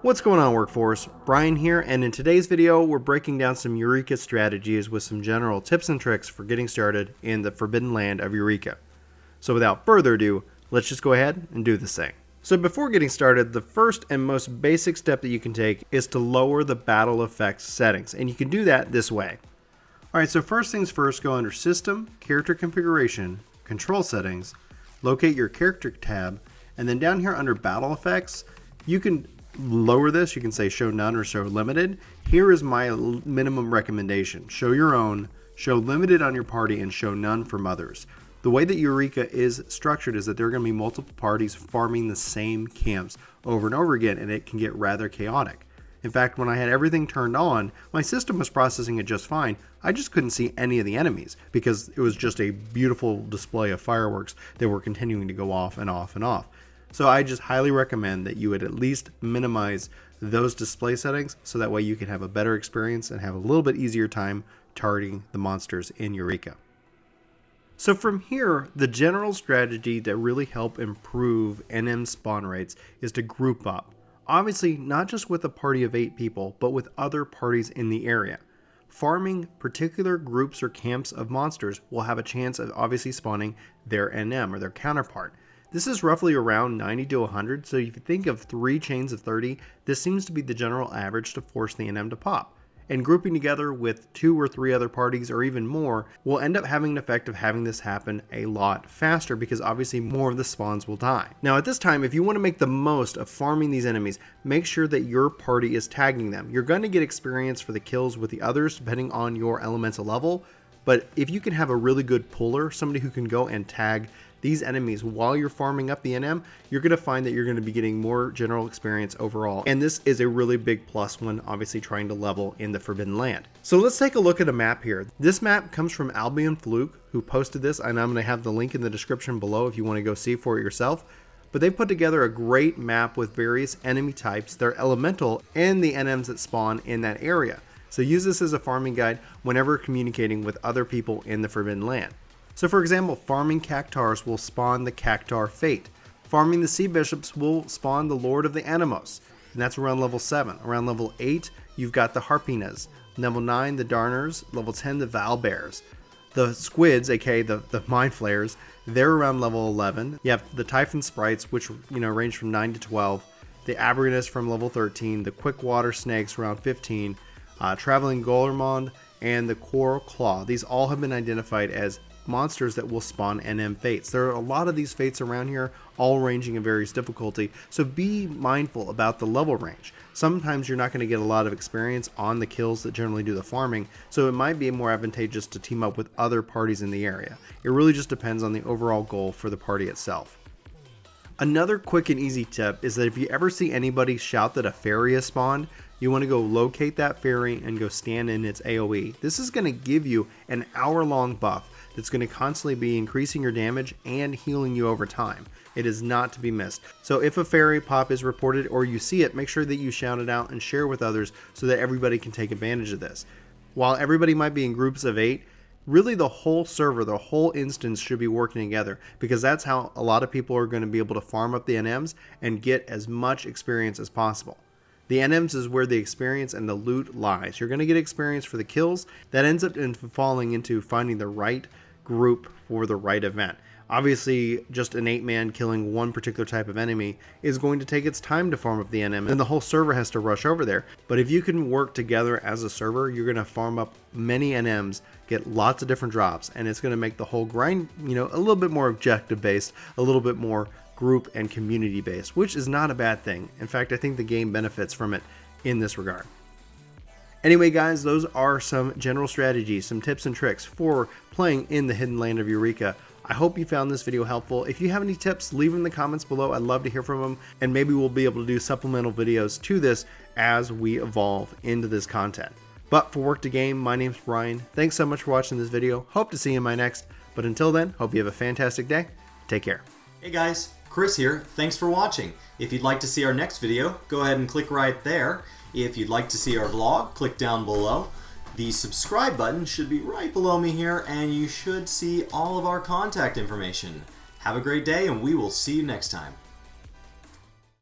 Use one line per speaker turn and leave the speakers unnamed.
What's going on, Workforce? Brian here, and in today's video we're breaking down some Eureka strategies with some general tips and tricks for getting started in the Forbidden Land of Eureka. So without further ado, let's just go ahead and do this thing. So before getting started, the first and most basic step that you can take is to lower the battle effects settings, and you can do that this way. Alright, so first things first, go under System, Character Configuration, Control Settings, locate your Character tab, and then down here under Battle Effects, you can lower this. You can say show none or show limited. Here is my minimum recommendation. Show your own, show limited on your party, and show none from others. The way that Eureka is structured is that there are going to be multiple parties farming the same camps over and over again, and it can get rather chaotic. In fact, when I had everything turned on, my system was processing it just fine. I just couldn't see any of the enemies because it was just a beautiful display of fireworks that were continuing to go off and off and off. So I just highly recommend that you would at least minimize those display settings so that way you can have a better experience and have a little bit easier time targeting the monsters in Eureka. So from here, the general strategy that really help improve NM spawn rates is to group up. Obviously, not just with a party of 8 people, but with other parties in the area. Farming particular groups or camps of monsters will have a chance of obviously spawning their NM or their counterpart. This is roughly around 90 to 100, so if you think of 3 chains of 30, this seems to be the general average to force the NM to pop. And grouping together with 2 or 3 other parties or even more will end up having an effect of having this happen a lot faster because obviously more of the spawns will die. Now at this time, if you want to make the most of farming these enemies, make sure that your party is tagging them. You're going to get experience for the kills with the others depending on your elemental level, but if you can have a really good puller, somebody who can go and tag these enemies while you're farming up the NM, you're going to find that you're going to be getting more general experience overall. And this is a really big plus when obviously trying to level in the Forbidden Land. So let's take a look at a map here. This map comes from Albion Fluke, who posted this, and I'm going to have the link in the description below if you want to go see for it yourself. But they put together a great map with various enemy types, their elemental, and the NMs that spawn in that area. So use this as a farming guide whenever communicating with other people in the Forbidden Land. So for example, farming Cactars will spawn the Cactar Fate. Farming the Sea Bishops will spawn the Lord of the Animos, and that's around level 7. Around level 8, you've got the Harpinas. Level 9, the Darners. Level 10, the Valbears. The Squids, aka the Mind Flayers, they're around level 11. You have the Typhon Sprites, which range from 9 to 12. The Abriganus from level 13. The Quick Water Snakes around 15. Traveling Golermond, and the Coral Claw. These all have been identified as monsters that will spawn NM fates. There are a lot of these fates around here, all ranging in various difficulty, so be mindful about the level range. Sometimes you're not going to get a lot of experience on the kills that generally do the farming, so it might be more advantageous to team up with other parties in the area. It really just depends on the overall goal for the party itself. Another quick and easy tip is that if you ever see anybody shout that a Feria spawned, you want to go locate that fairy and go stand in its AoE. This is going to give you an hour-long buff that's going to constantly be increasing your damage and healing you over time. It is not to be missed. So if a fairy pop is reported or you see it, make sure that you shout it out and share with others so that everybody can take advantage of this. While everybody might be in groups of 8, really the whole server, the whole instance should be working together because that's how a lot of people are going to be able to farm up the NMs and get as much experience as possible. The NMs is where the experience and the loot lies. You're going to get experience for the kills. That ends up falling into finding the right group for the right event. Obviously, just an 8-man killing one particular type of enemy is going to take its time to farm up the NM, and the whole server has to rush over there. But if you can work together as a server, you're going to farm up many NMs, get lots of different drops, and it's going to make the whole grind, a little bit more objective-based, a little bit more group and community based, which is not a bad thing. In fact, I think the game benefits from it in this regard. Anyway guys, those are some general strategies, some tips and tricks for playing in the Hidden Land of Eureka. I hope you found this video helpful. If you have any tips, leave them in the comments below. I'd love to hear from them, and maybe we'll be able to do supplemental videos to this as we evolve into this content. But for Work to Game, my name's Brian. Thanks so much for watching this video. Hope to see you in my next. But until then, hope you have a fantastic day. Take care.
Hey guys, Chris here. Thanks for watching. If you'd like to see our next video, go ahead and click right there. If you'd like to see our vlog, click down below. The subscribe button should be right below me here, and you should see all of our contact information. Have a great day, and we will see you next time.